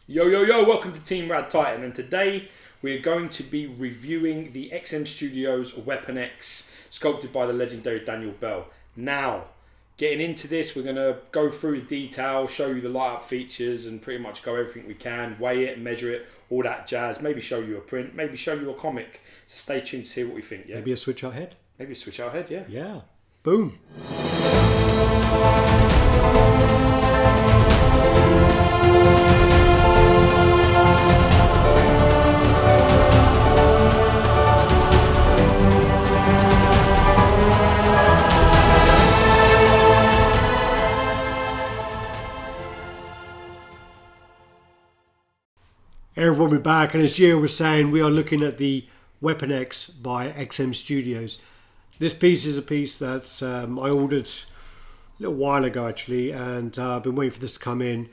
Yo, yo, yo, welcome to Team RaddTitan, and today we're going to be reviewing the XM Studios Weapon X, sculpted by the legendary Daniel Bell. Now, getting into this, we're going to go through the detail, show you the light-up features, and pretty much go everything we can, weigh it, measure it, all that jazz, maybe show you a print, maybe show you a comic. So stay tuned to see what we think, yeah? Maybe a switch out head? Maybe a switch out head, yeah. Yeah. Boom. Hey everyone, we're back, and as Gio was saying, we are looking at the Weapon X by XM Studios. This piece is a piece that I ordered a little while ago actually, and I've been waiting for this to come in.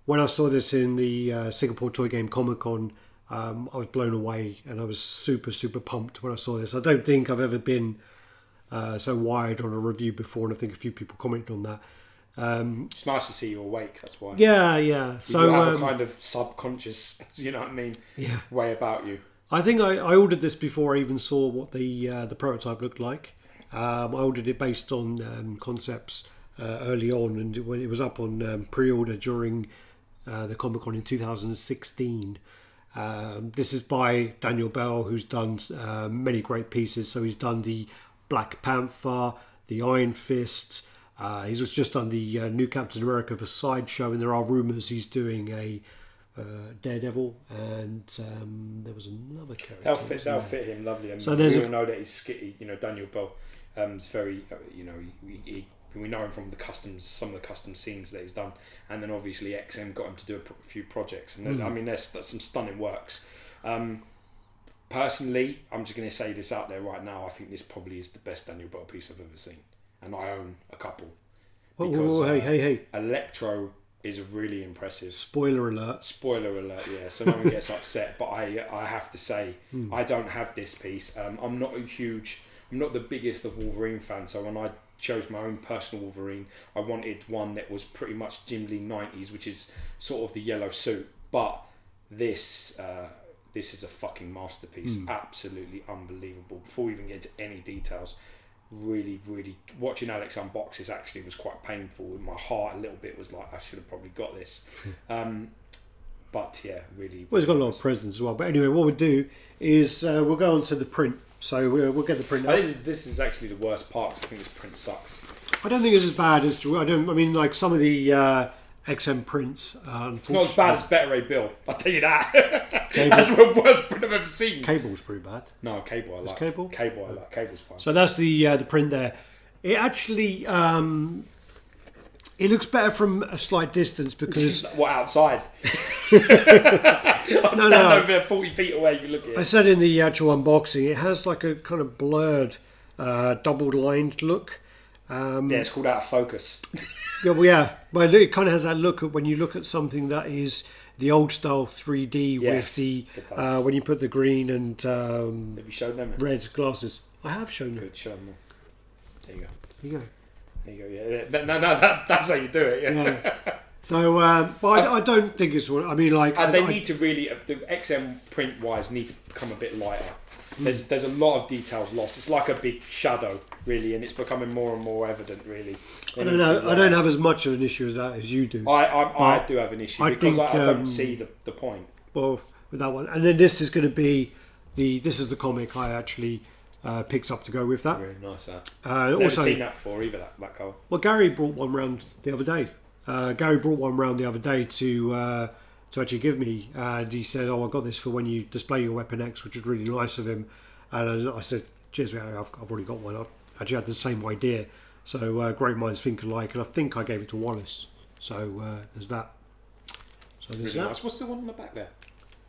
When I saw this in the Singapore Toy Game Comic Con, I was blown away, and I was super pumped when I saw this. I don't think I've ever been so wired on a review before, and I think a few people commented on that. It's nice to see you awake, that's why. Yeah. So you have a kind of subconscious, you know what I mean, way about you. I think I ordered this before I even saw what the prototype looked like. I ordered it based on concepts early on, and when it was up on pre-order during the Comic Con in 2016. This is by Daniel Bell, who's done many great pieces. So he's done the Black Panther, the Iron Fist. He's just done the new Captain America for Sideshow, and there are rumours he's doing a Daredevil, and there was another character. They'll fit him lovely. And so we all know that he's skitty. You know, Daniel Bell is very. We know him from some of the custom scenes that he's done, and then obviously XM got him to do a few projects. And I mean, there's some stunning works. Personally, I'm just going to say this out there right now. I think this probably is the best Daniel Bell piece I've ever seen. And I own a couple. Because, hey. Electro is really impressive. Spoiler alert, yeah. So no one gets upset. But I have to say, I don't have this piece. I'm not the biggest of Wolverine fans. So when I chose my own personal Wolverine, I wanted one that was pretty much Jim Lee 90s, which is sort of the yellow suit. But this is a fucking masterpiece. Absolutely unbelievable. Before we even get into any details, really watching Alex unbox this actually was quite painful. In my heart a little bit was like, I should have probably got this. But yeah, really. Well, it's got a lot of presents as well. But anyway, what we'll do is we'll go on to the print. So we'll get the print out. This is actually the worst part, because I think this print sucks. I don't think it's as bad as like some of the XM prints. It's not as bad as Better Ray Bill, I'll tell you that. That's the worst print I've ever seen. Cable's pretty bad. No, Cable I like. Cable I like. Cable's fine. So that's the print there. It actually it looks better from a slight distance because what, outside? I stand over there 40 feet away. You look at it. I said in the actual unboxing, it has like a kind of blurred, double-lined look. Yeah, it's called out of focus. Well, it kind of has that look when you look at something that is the old style 3D with the when you put the green and have you shown them red glasses. I have shown them. Good, show them all. There you go. There you go. Yeah. No, that's how you do it. Yeah. So, but I don't think it's. I mean, like they need to really the XM print wise need to become a bit lighter. There's a lot of details lost. It's like a big shadow, really, and it's becoming more and more evident, really. I don't know. I don't have as much of an issue as that as you do. I do have an issue because I don't see the point. Well, with that one, and then this is going to be this is the comic I actually picked up to go with that. Really nice that. Never also seen that before either. That cover. Well, Gary brought one round the other day. To actually give me, and he said, "Oh, I got this for when you display your Weapon X," which was really nice of him. And I said, "Cheers, I've already got one." I actually had the same idea. So great minds think alike, and I think I gave it to Wallace. So there's that. So there's really that. Nice. What's the one on the back there?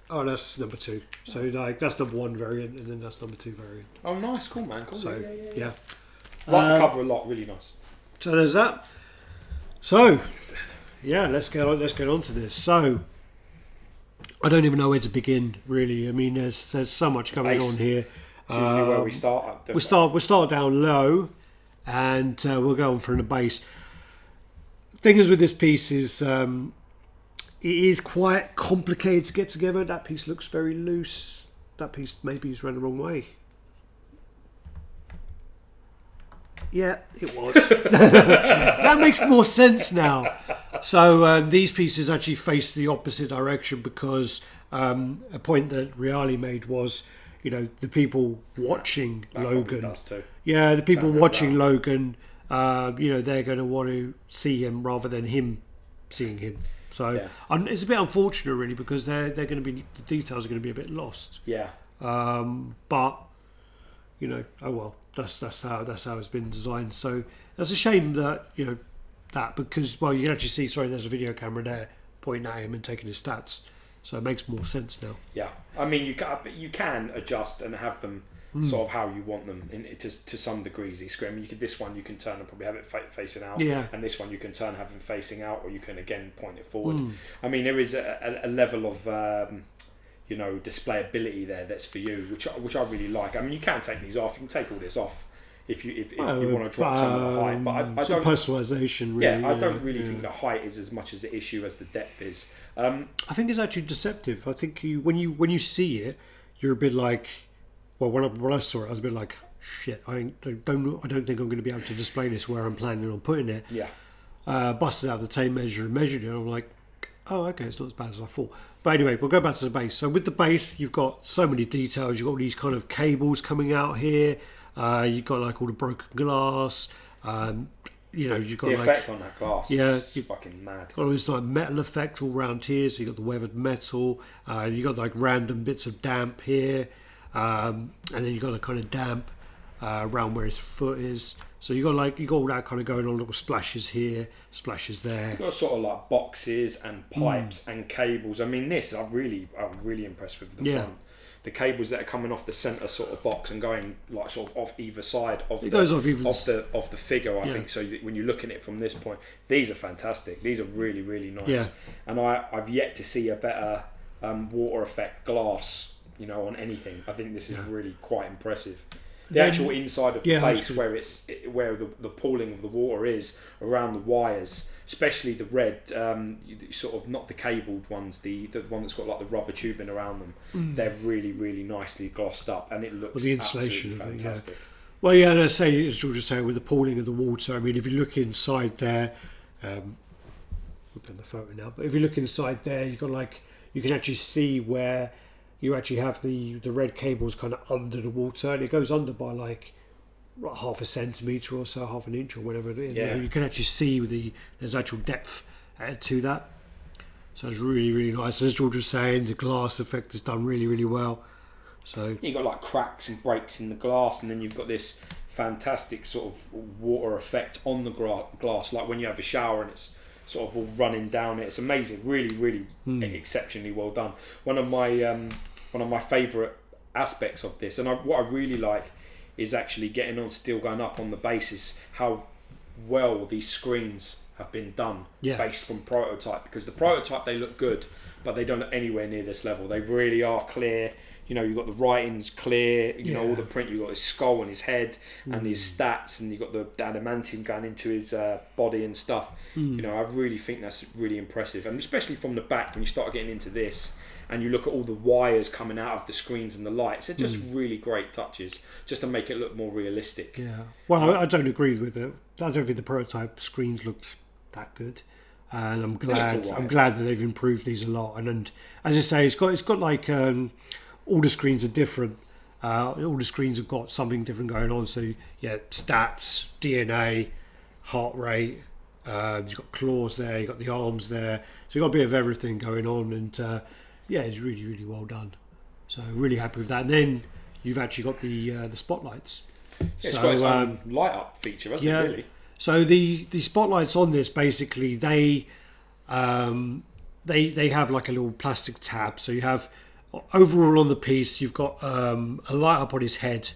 Oh, that's number 2. So like that's number 1 variant, and then that's number 2 variant. Oh, nice, cool, man. Cool. So yeah. I like the cover a lot. Really nice. So there's that. So yeah, let's get on to this. So I don't even know where to begin, really. I mean, there's so much going on here. It's usually where we start. We start down low, and we'll go on from the base. Thing is with this piece is it is quite complicated to get together. That piece looks very loose. That piece maybe is run the wrong way. Yeah, it was. That makes more sense now. So these pieces actually face the opposite direction because a point that Reali made was, the people watching Logan. Does too. Yeah, the people watching Logan, they're going to want to see him rather than him seeing him. So it's a bit unfortunate, really, because they're going to be, the details are going to be a bit lost. Yeah. But oh well. That's how it's been designed. So that's a shame that that because you can actually see. Sorry, there's a video camera there pointing at him and taking his stats. So it makes more sense now. Yeah, I mean you can adjust and have them sort of how you want them to some degrees. I mean, this one you can turn and probably have it facing out. Yeah. And this one you can turn have them facing out, or you can again point it forward. I mean, there is a level of displayability there that's for you, which I really like. I mean, you can take these off. You can take all this off if you want to drop some of the height. But I don't personalisation. Really, yeah, I don't really think the height is as much as the issue as the depth is. I think it's actually deceptive. I think when you see it, you're a bit like, well, when I saw it, I was a bit like, shit. I don't think I'm going to be able to display this where I'm planning on putting it. Yeah. Busted out the tape measure and measured it. And I'm like, oh, okay, it's not as bad as I thought. But anyway, we'll go back to the base. So with the base, you've got so many details. You've got these kind of cables coming out here. You've got like all the broken glass. You've got the like, effect on that glass. Yeah, is fucking mad. Got all this like metal effect all around here. So you've got the weathered metal. You've got like random bits of damp here, and then you've got a kind of damp around where his foot is. So you got all that kind of going on, little splashes here, splashes there. You've got sort of like boxes and pipes and cables. I mean, I'm really impressed with the front. The cables that are coming off the centre sort of box and going like sort of off either side of the figure. I think so. When you look at it from this point, these are fantastic. These are really, really nice. Yeah. And I've yet to see a better water effect glass, on anything. I think this is really quite impressive. The actual inside of the base where the pooling of the water is around the wires, especially the red, sort of not the cabled ones, the one that's got like the rubber tubing around them. They're really, really nicely glossed up, and it looks the insulation absolutely fantastic. Well, yeah, and I say, as George was saying, with the pooling of the water. I mean, if you look inside there, we've done the photo now, but if you look inside there, you can actually see where you actually have the red cables kind of under the water, and it goes under by like half a centimetre or so, half an inch or whatever it is. Yeah. You can actually see there's actual depth added to that. So it's really, really nice. As George was saying, the glass effect is done really, really well. So you've got like cracks and breaks in the glass, and then you've got this fantastic sort of water effect on the glass, like when you have a shower and it's sort of all running down it. It's amazing, really, really exceptionally well done. One of my favourite aspects of this, and what I really like is actually still going up on the basis how well these screens have been done based from prototype, because the prototype, they look good, but they don't look anywhere near this level. They really are clear. You've got the writings clear, all the print. You've got his skull and his head and his stats, and you've got the adamantium going into his body and stuff. I really think that's really impressive, and especially from the back when you start getting into this and you look at all the wires coming out of the screens and the lights. They're just really great touches just to make it look more realistic. Yeah. Well, I don't agree with it. I don't think the prototype screens looked that good. And I'm glad that they've improved these a lot. And as I say, it's got like all the screens are different. All the screens have got something different going on. So stats, DNA, heart rate. You've got claws there. You've got the arms there. So you've got a bit of everything going on. And it's really, really well done. So really happy with that. And then you've actually got the spotlights. Yeah, it's got its own light up feature, hasn't it? Really. So the spotlights on this, basically they have like a little plastic tab. So you have overall on the piece, you've got a light up on his head,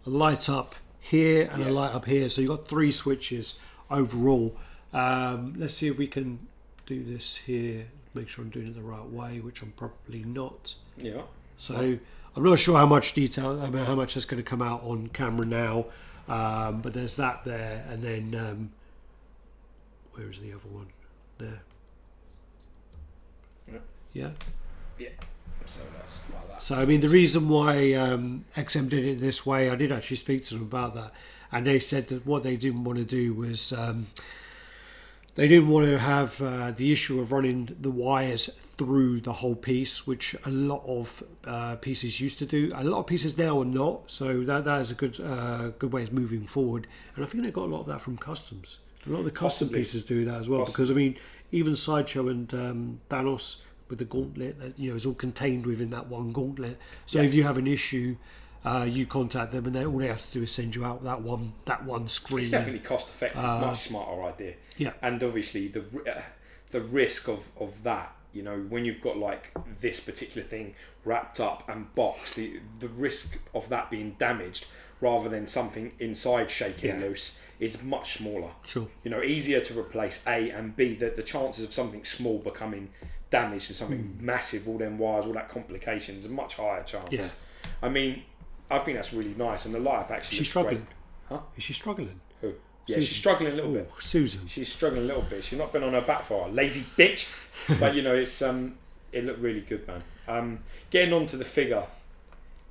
a light up here, and a light up here. So you've got 3 switches overall. Let's see if we can do this here. Make sure I'm doing it the right way, which I'm probably not. Yeah. So I'm not sure how much detail, how much that's going to come out on camera now. But there's that there, and then where is the other one? There. Yeah. Yeah. So that's like that. So I mean, the reason why XM did it this way, I did actually speak to them about that, and they said that what they didn't want to do was they didn't want to have the issue of running the wires through the whole piece, which a lot of pieces used to do. A lot of pieces now are not, so that is a good way of moving forward. And I think they got a lot of that from customs. A lot of the custom pieces do that as well, because I mean, even Sideshow and Thanos with the gauntlet, is all contained within that one gauntlet. So if you have an issue, you contact them, and all they have to do is send you out that one screen. It's definitely cost effective, much smarter idea. Yeah, and obviously the risk of that, when you've got like this particular thing wrapped up and boxed, the risk of that being damaged rather than something inside shaking loose is much smaller. Sure. Easier to replace, A, and B, that the chances of something small becoming damaged and something massive, all them wires, all that complications, a much higher chance. Yeah. I mean, I think that's really nice, and the light-up actually She's struggling. Great. Huh? Is she struggling? Who? Yeah, Susan. she's struggling a little bit. Susan. She's struggling a little bit. She's not been on her back for a while. Lazy bitch. But it's it looked really good, man. Getting on to the figure.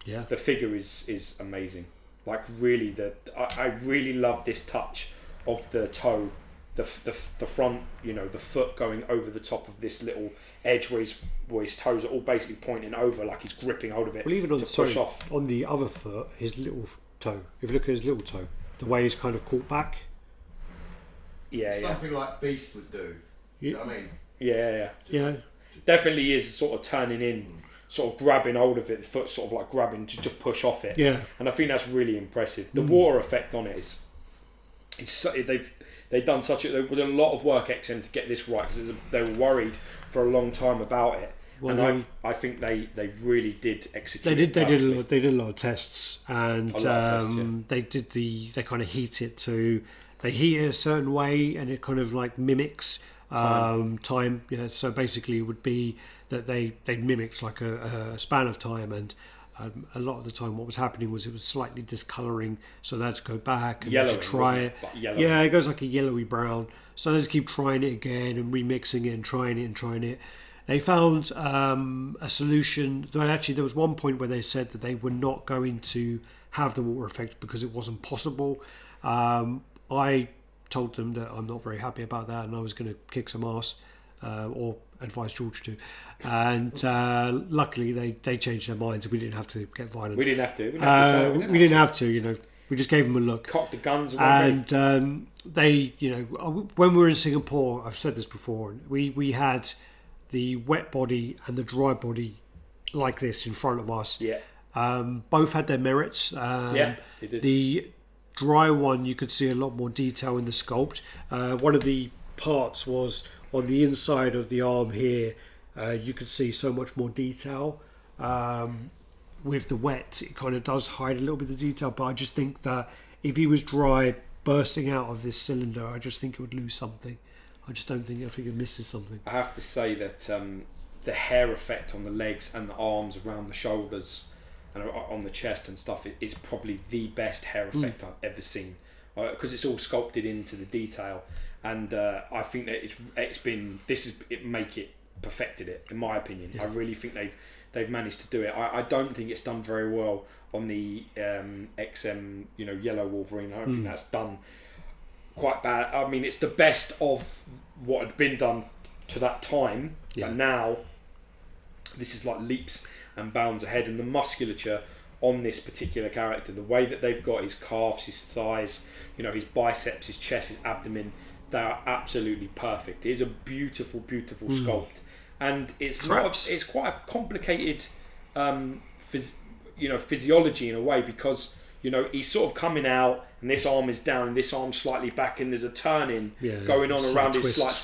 Yeah. The figure is amazing. Like really, I really love this touch of the toe, the front, the foot going over the top of this little edge where his toes are all basically pointing over, like he's gripping hold of it. Well, even on to push off. On the other foot, his little toe. If you look at his little toe, the way he's kind of caught back. Yeah, something like Beast would do. You know what I mean? Yeah. Definitely is sort of turning in, sort of grabbing hold of it, the foot sort of like grabbing to push off it. Yeah. And I think that's really impressive. The water effect on it they've done there was a lot of work XM to get this right, because they were worried for a long time about it. Well, and I think they really did execute. They did a lot of tests, and they kind of heat it they heat it a certain way, and it kind of like mimics time. Yeah, so basically, it would be that they mimics like a span of time, and a lot of the time, what was happening was it was slightly discolouring, so they had to go back and try it. Like yellow. Yeah, it goes like a yellowy brown. So they just keep trying it again and remixing it and trying it. They found a solution. Actually, there was one point where they said that they were not going to have the water effect because it wasn't possible. I told them that I'm not very happy about that, and I was going to kick some ass, or advise George to. And luckily, they changed their minds, and we didn't have to get violent. We didn't have to. We didn't have to. We just gave them a look. Cocked the guns. And they, when we were in Singapore, I've said this before, we had the wet body and the dry body like this in front of us. Yeah. Both had their merits. They did. The dry one, you could see a lot more detail in the sculpt. One of the parts was on the inside of the arm here. You could see so much more detail. With the wet, it kind of does hide a little bit of detail, but I just think that if he was dry bursting out of this cylinder, I just think it would lose something. I think it misses something. I have to say that the hair effect on the legs and the arms around the shoulders and on the chest and stuff is probably the best hair effect I've ever seen, because it's all sculpted into the detail, and I think that it perfected it, in my opinion. I really think they've managed to do it. I don't think it's done very well on the XM yellow Wolverine. I don't think that's done quite bad. I mean, it's the best of what had been done to that time, but now this is like leaps and bounds ahead. And the musculature on this particular character, the way that they've got his calves, his thighs, his biceps, his chest, his abdomen, they are absolutely perfect. It is a beautiful, beautiful sculpt, and it's quite a complicated physiology in a way, because he's sort of coming out and this arm is down and this arm's slightly back, and there's a turning going on around his like his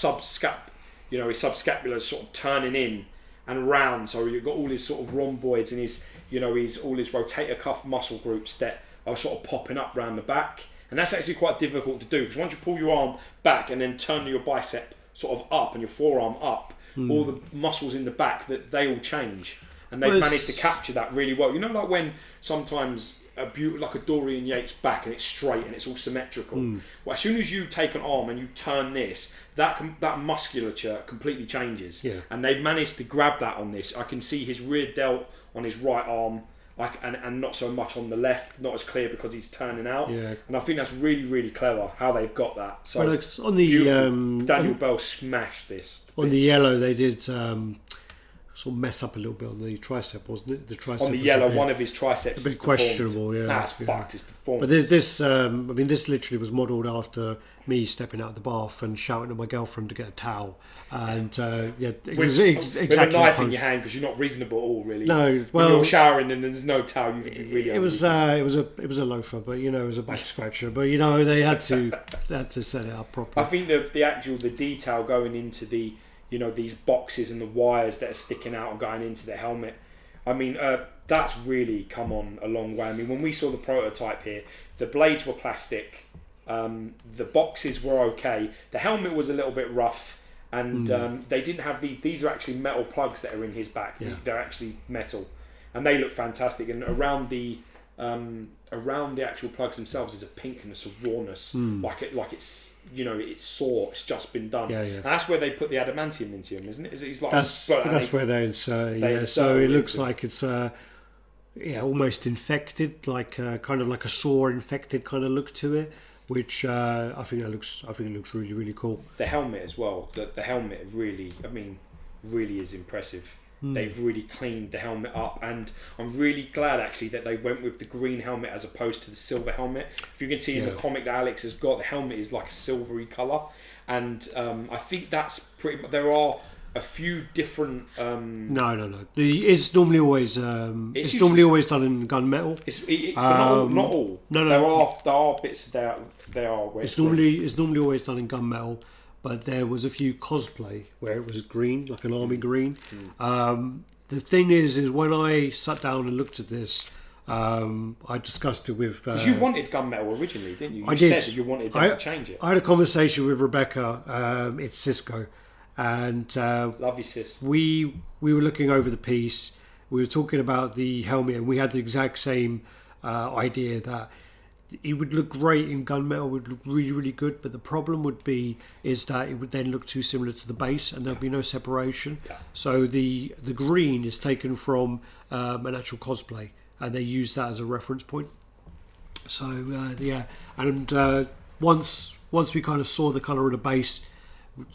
subscapular sort of turning in and round, so you've got all his sort of rhomboids and his all his rotator cuff muscle groups that are sort of popping up round the back, and that's actually quite difficult to do, because once you pull your arm back and then turn your bicep sort of up and your forearm up, all the muscles in the back, that they all change, and they've managed to capture that really well. Like when sometimes like a Dorian Yates back, and it's straight and it's all symmetrical. Well, as soon as you take an arm and you turn this, that musculature completely changes. Yeah. And they've managed to grab that on this. I can see his rear delt on his right arm, and not so much on the left, not as clear because he's turning out. Yeah. And I think that's really, really clever how they've got that. So well, on the Daniel Bell smashed this. On the yellow, they did sort of mess up a little bit on the tricep, wasn't it? The tricep on the yellow, one of his triceps. A bit questionable, yeah. That's fucked. It's deformed. But this, I mean, this literally was modelled after me stepping out of the bath and shouting at my girlfriend to get a towel, and it was exactly with a knife in your hand because you're not reasonable at all, really. No, well, when you're showering and there's no towel, you can be really. It was a loafer, but it was a back scratcher. But they had to set it up properly. I think the detail going into the these boxes and the wires that are sticking out and going into the helmet. I mean, that's really come on a long way. I mean, when we saw the prototype here, the blades were plastic, the boxes were okay, the helmet was a little bit rough, and they didn't have these are actually metal plugs that are in his back. Yeah. They're actually metal, and they look fantastic. And around the actual plugs themselves is a pinkness, a rawness, like it's it's sore, it's just been done. Yeah. And that's where they put the adamantium into him, isn't it? It's like that's where they insert. Yeah, so it looks like it's almost infected, like kind of like a sore infected kind of look to it, which I think it looks really, really cool. The helmet as well. The helmet really is impressive. They've really cleaned the helmet up, and I'm really glad actually that they went with the green helmet as opposed to the silver helmet. If you can see in the comic that Alex has got, the helmet is like a silvery colour, and I think that's pretty much. There are a few different. No. It's normally always normally always done in gunmetal. But not all. No. There are bits there are. Where it's normally always done in gunmetal. But there was a few cosplay where it was green, like an army green. The thing is when I sat down and looked at this, I discussed it with... Because you wanted gunmetal originally, didn't you? I did. Said that you wanted them to change it. I had a conversation with Rebecca, it's Cisco, and... Love you, sis. We were looking over the piece, we were talking about the helmet, and we had the exact same idea that it would look great in gunmetal, would look really, really good, but the problem is that it would then look too similar to the base and there'd be no separation. Yeah. So the green is taken from an actual cosplay, and they use that as a reference point. So and once we kind of saw the colour of the base,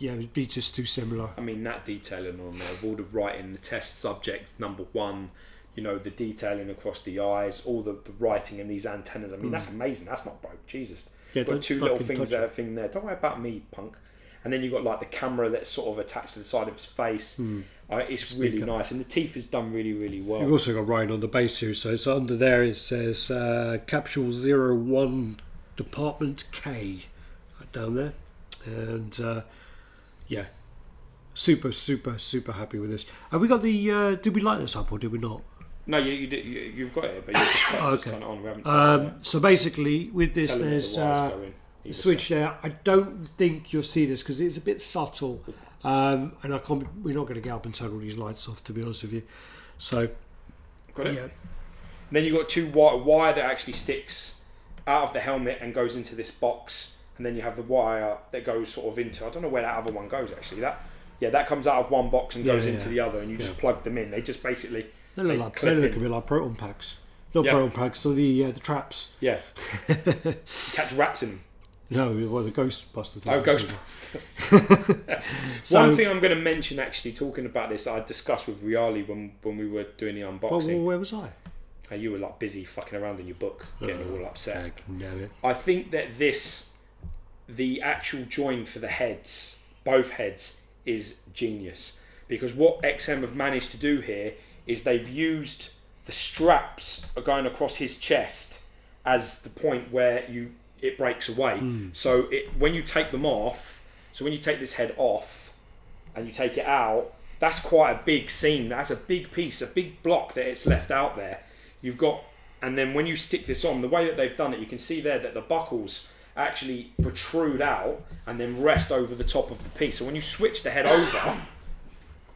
it'd be just too similar. I mean, that detailing on there, of all the writing, the test subject number 1, the detailing across the eyes, all the writing and these antennas. I mean, that's amazing. That's not broke. Jesus. Yeah, got 2 little things there. Don't worry about me, punk. And then you've got like the camera that's sort of attached to the side of his face. It's really nice. And the teeth is done really, really well. You've also got writing on the base here. So it's under there, it says Capsule 01 Department K down there. And super, super, super happy with this. Have we got the... did we light this up or did we not? No, you've got it, but you just turn it on. We haven't turned it on. So basically, with this, there's a switch there. I don't think you'll see this because it's a bit subtle, and we're not going to get up and turn all these lights off, to be honest with you. So, got it. Yeah. And then you've got 2 wire that actually sticks out of the helmet and goes into this box, and then you have the wire that goes sort of into. I don't know where that other one goes actually. That comes out of one box and goes into the other, and you just plug them in. They just basically. They look a bit like proton packs. Not proton packs, so the traps. Yeah. Catch rats in them. No, the Ghostbusters. Oh, Ghostbusters. One thing I'm going to mention, actually, talking about this, I discussed with Riali when we were doing the unboxing. Well, where was I? You were like busy fucking around in your book, getting all upset. No. I think that the actual join for the heads, both heads, is genius. Because what XM have managed to do here is they've used the straps are going across his chest as the point where it breaks away. So when you take them off, when you take this head off and you take it out, that's quite a big seam. That's a big piece, a big block that it's left out there. And then when you stick this on, the way that they've done it, you can see there that the buckles actually protrude out and then rest over the top of the piece. So when you switch the head over,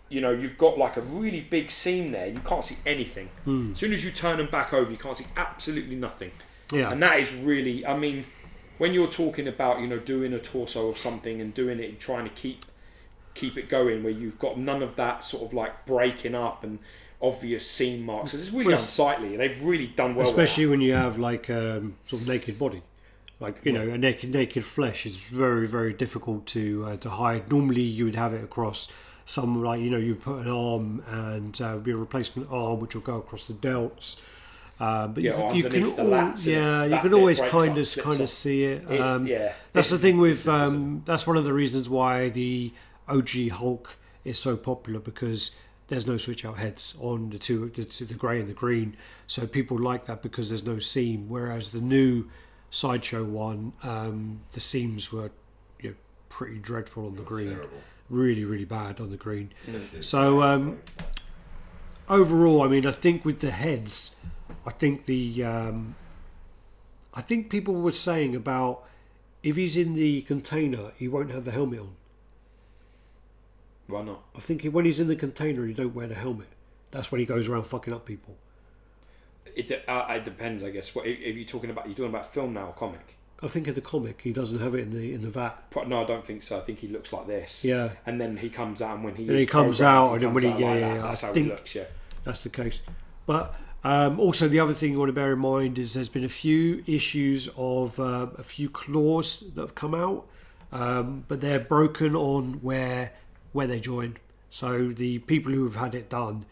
you know, you've got like a really big seam there. You can't see anything. As soon as you turn them back over, you can't see absolutely nothing. Yeah. And that is really, I mean, when you're talking about, you know, doing a torso of something and doing it and trying to keep it going, where you've got none of that sort of like breaking up and obvious seam marks. It's really unsightly. They've really done well. Especially when you have like sort of naked body. Like, you know, a naked flesh is very, very difficult to hide. Normally you would have it across some, like, you know, you put an arm and be a replacement arm which will go across the delts. But you can the lats, you can always kind of see it. That's the thing with that's one of the reasons why the OG Hulk is so popular, because there's no switch out heads on the grey and the green, so people like that because there's no seam. Whereas the new Sideshow one, the seams were, you know, pretty dreadful on the green. Terrible. Really, really bad on the green. So overall, I mean, I think with the heads, I think people were saying about if he's in the container, he won't have the helmet on. Why not? I think when he's in the container, he don't wear the helmet. That's when he goes around fucking up people. It depends, I guess. What if you're talking about film now or comic? I think in the comic he doesn't have it in the vat. No, I don't think so. I think he looks like this. Yeah. And then he comes out, and when he comes out, and then when that's how he looks. Yeah. That's the case. But also the other thing you want to bear in mind is there's been a few issues of a few claws that have come out, but they're broken on where they join. So the people who have had it done,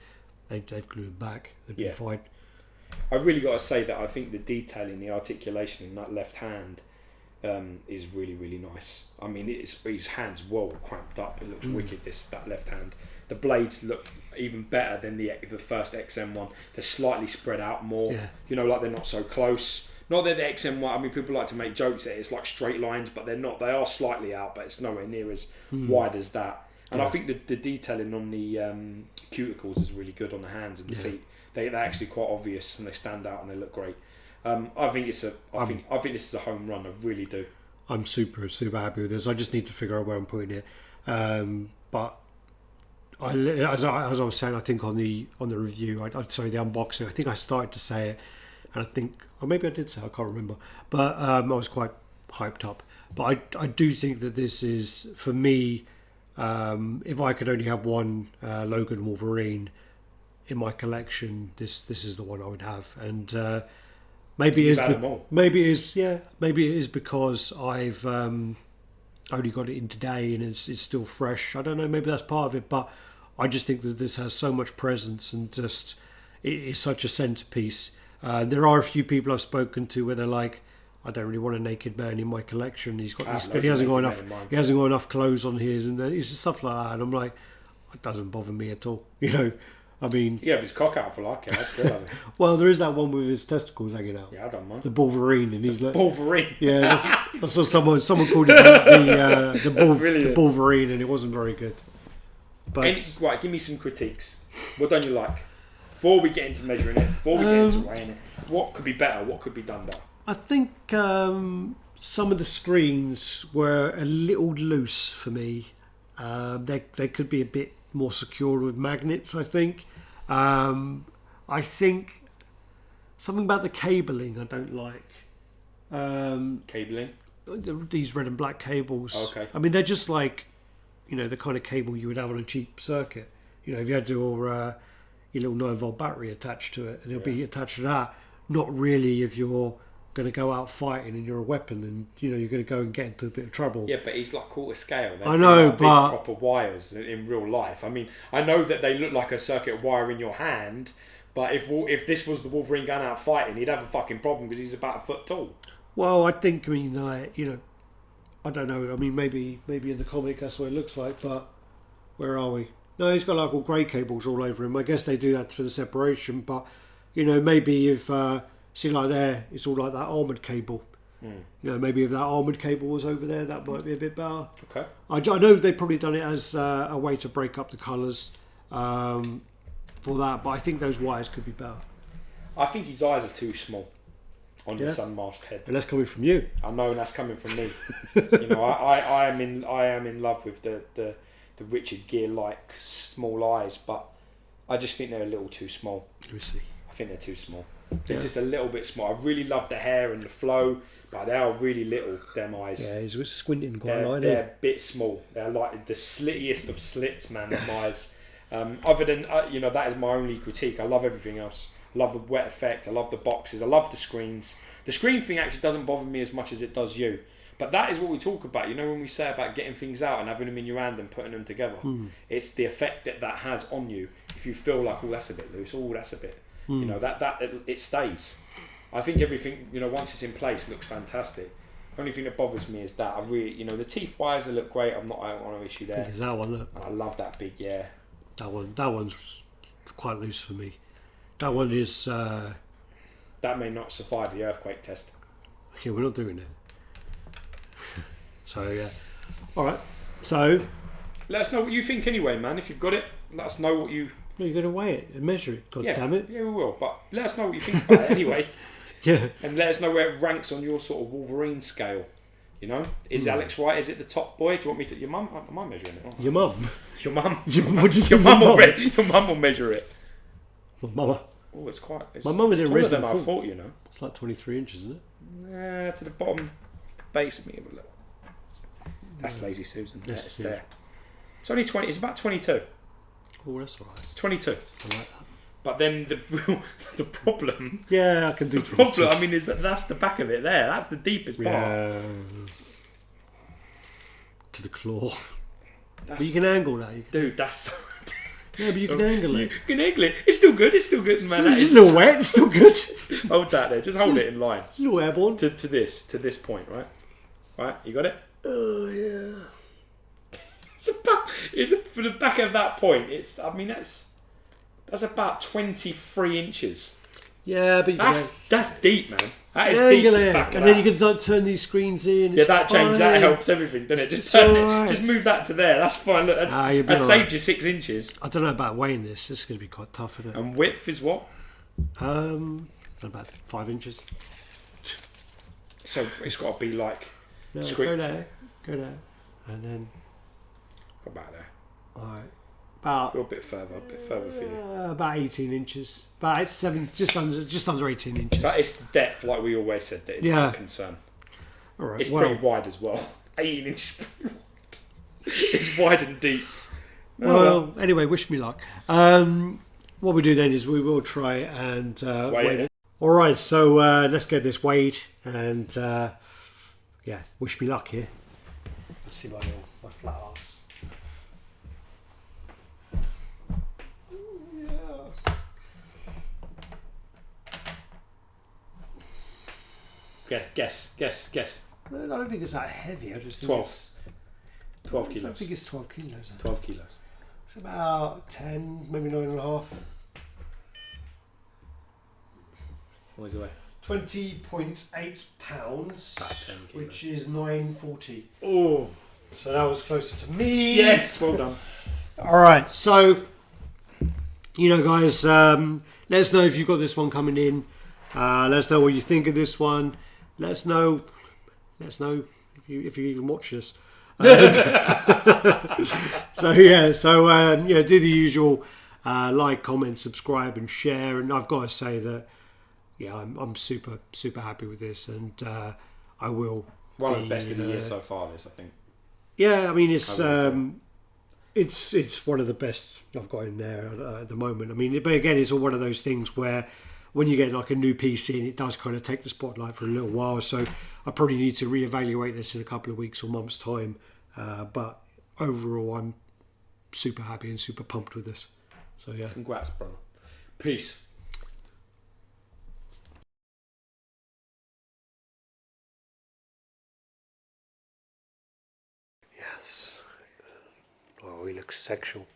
they've glued it back. They've been fine. I've really got to say that I think the detailing, the articulation in that left hand is really, really nice. I mean, his hand's well cramped up. It looks wicked, that left hand. The blades look even better than the first XM one. They're slightly spread out more. Yeah. You know, like they're not so close. Not that the XM one, I mean, people like to make jokes that it's like straight lines, but they're not. They are slightly out, but it's nowhere near as wide as that. And I think the detailing on the cuticles is really good on the hands and the feet. They're actually quite obvious, and they stand out and they look great. I think this is a home run. I really do. I'm super happy with this. I just need to figure out where I'm putting it. But as I was saying, I think on the review, the unboxing, I think I started to say it, and I think, or maybe I did say, I can't remember. But I was quite hyped up. But I do think that this is, for me, if I could only have one Logan Wolverine in my collection, this is the one I would have. And maybe it is because I've only got it in today and it's still fresh. I don't know, maybe that's part of it, but I just think that this has so much presence and just it is such a centerpiece. There are a few people I've spoken to where they're like, I don't really want a naked man in my collection. He hasn't got enough clothes on his, and it's just stuff like that. And I'm like, it doesn't bother me at all. You know, I mean, you have his cock out for like it. I'd still have it. Well, there is that one with his testicles hanging out. Yeah, I don't mind. The Wolverine, and he's like Wolverine. Yeah, that's what someone called it the Wolverine, and it wasn't very good. But right, give me some critiques. What don't you like? Before we get into measuring it, before we get into weighing it, what could be better? What could be done better? I think some of the screens were a little loose for me. They could be a bit more secure with magnets, I think. I think something about the cabling I don't like. Cabling? These red and black cables. Okay. I mean, they're just like, you know, the kind of cable you would have on a cheap circuit. You know, if you had your little 9-volt battery attached to it, and it'll be attached to that. Not really if you're going to go out fighting and you're a weapon and, you know, you're going to go and get into a bit of trouble. Yeah, but he's like quarter scale. I know, big but proper wires in real life. I mean, I know that they look like a circuit wire in your hand, but if this was the Wolverine going out fighting, he'd have a fucking problem because he's about a foot tall. Well, I think, you know, I don't know. I mean, maybe in the comic that's what it looks like, but where are we? No, he's got like all grey cables all over him. I guess they do that for the separation, but, you know, maybe if see, like there, it's all like that armoured cable. You know, maybe if that armoured cable was over there, that might be a bit better. Okay. I know they've probably done it as a way to break up the colours for that, but I think those wires could be better. I think his eyes are too small on his unmasked head. And that's coming from you. I know, and that's coming from me. You know, I am in love with the the Richard Gere-like small eyes, but I just think they're a little too small. Let me see. I think they're too small. They're just a little bit small. I really love the hair and the flow, but they are really little, them eyes. Yeah, he's squinting quite a lot. They're a bit small. They're like the slittiest of slits, man, them eyes. Other than, that is my only critique. I love everything else. I love the wet effect. I love the boxes. I love the screens. The screen thing actually doesn't bother me as much as it does you. But that is what we talk about. When we say about getting things out and having them in your hand and putting them together. It's the effect that has on you. If you feel like, oh, that's a bit loose. Oh, that's a bit... it stays. I think everything, once it's in place, looks fantastic. Only thing that bothers me is that I really, the teeth wires look great. I don't want to issue there. Is that one? Look. And I love that big, yeah. That one's quite loose for me. That one is. That may not survive the earthquake test. Okay, we're not doing it. So yeah. All right. So. Let us know what you think anyway, man. If you've got it, let us know what you. No, you're going to weigh it and measure it. God damn it. Yeah, we will. But let us know what you think about it anyway. Yeah. And let us know where it ranks on your sort of Wolverine scale. Is Alex right? Is it the top boy? Do you want me to? Your mum? Am I measuring it? Your mum? Your mum? What did you say? Your mum will measure it. Mama. Oh, it's quite. My mum is in taller Resident than I thought. It's like 23 inches, isn't it? Nah, to the bottom base of me. Have a look. That's Lazy Susan. Yes, It's there. It's only 20. It's about 22. Oh, that's all right. It's 22. I like that. But then the problem. Yeah, I can do the problem. I mean, is that's the back of it there. That's the deepest part. Yeah. To the claw. But you can angle that. Dude, that's so. Yeah, but you can angle it. You can angle it. It's still good. It's still good, man. It's a little wet. It's still good. Hold that there. Just hold it in line. It's a little airborne. To this point, right? Right, you got it? Oh, yeah. For the back of that point, that's about 23 inches. Yeah, but that's deep, man. That is deep. The back of then you can turn these screens in. Yeah, that change that helps everything, doesn't it? Just turn it. Just move that to there. That's fine. Look, that saved you 6 inches. I don't know about weighing this. This is going to be quite tough, isn't it? And width is what? About 5 inches. So it's got to be like. No, go there, and then. About there. All right. About a bit further for you. About 18 inches. About 7, just under 18 inches. So it's depth, like we always said, that it's not a concern. All right. It's pretty wide as well. 18 inches. It's wide and deep. Well, anyway, wish me luck. What we do then is we will try and weigh it. All right, so let's get this weighed and wish me luck here. Let's see my flat ass. Guess. I don't think it's that heavy. I just think 12. it's 12 kilos. I think it's 12 kilos. 12 kilos. It's about 10, maybe 9.5. What is it weigh? 20.8 pounds, about 10 kilos. Which is 940. Oh, so that was closer to me. Yes, well done. All right, so guys, let us know if you've got this one coming in. Let us know what you think of this one. Let us know if you even watch this. Do the usual, like, comment, subscribe, and share. And I've got to say that, I'm super happy with this, and I will. One of the best in the year so far. This, I think. Yeah, I mean it's one of the best I've got in there at the moment. I mean, but again, it's all one of those things where when you get like a new piece in, it does kind of take the spotlight for a little while. So I probably need to reevaluate this in a couple of weeks or months' time. But overall, I'm super happy and super pumped with this. So yeah. Congrats, brother. Peace. Yes. Oh, he looks sexual.